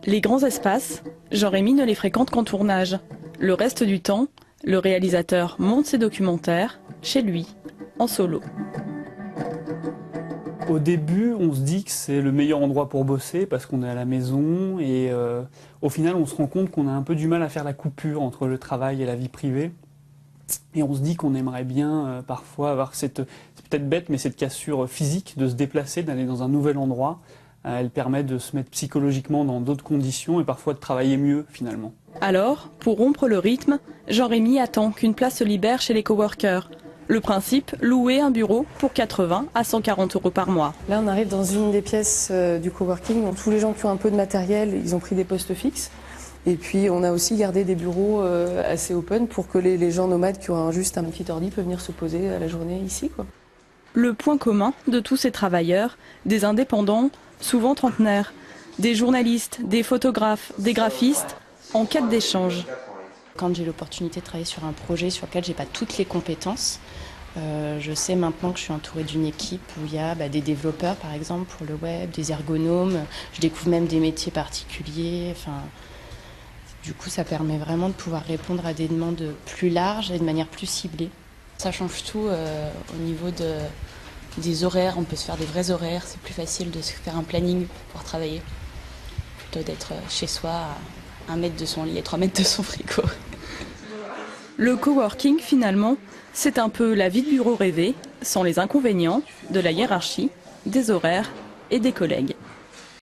Les grands espaces, Jean-Rémy ne les fréquente qu'en tournage. Le reste du temps, le réalisateur monte ses documentaires chez lui, en solo. Au début, on se dit que c'est le meilleur endroit pour bosser parce qu'on est à la maison et au final, on se rend compte qu'on a un peu du mal à faire la coupure entre le travail et la vie privée. Et on se dit qu'on aimerait bien parfois avoir c'est peut-être bête, mais cette cassure physique de se déplacer, d'aller dans un nouvel endroit. Elle permet de se mettre psychologiquement dans d'autres conditions et parfois de travailler mieux finalement. Alors, pour rompre le rythme, Jean-Rémy attend qu'une place se libère chez les coworkers. Le principe, louer un bureau pour 80 à 140 € par mois. Là, on arrive dans une des pièces du coworking. Donc, tous les gens qui ont un peu de matériel, ils ont pris des postes fixes. Et puis, on a aussi gardé des bureaux assez open pour que les gens nomades qui ont juste un petit ordi peuvent venir se poser à la journée ici, quoi. Le point commun de tous ces travailleurs, des indépendants, souvent trentenaires, des journalistes, des photographes, des graphistes, en quête d'échange. Quand j'ai l'opportunité de travailler sur un projet sur lequel j'ai pas toutes les compétences, je sais maintenant que je suis entourée d'une équipe où il y a des développeurs par exemple pour le web, des ergonomes, je découvre même des métiers particuliers. Enfin, du coup, ça permet vraiment de pouvoir répondre à des demandes plus larges et de manière plus ciblée. Ça change tout au niveau des horaires, on peut se faire des vrais horaires, c'est plus facile de se faire un planning pour travailler, plutôt d'être chez soi à 1 mètre de son lit et 3 mètres de son frigo. Le coworking, finalement, c'est un peu la vie de bureau rêvée, sans les inconvénients de la hiérarchie, des horaires et des collègues.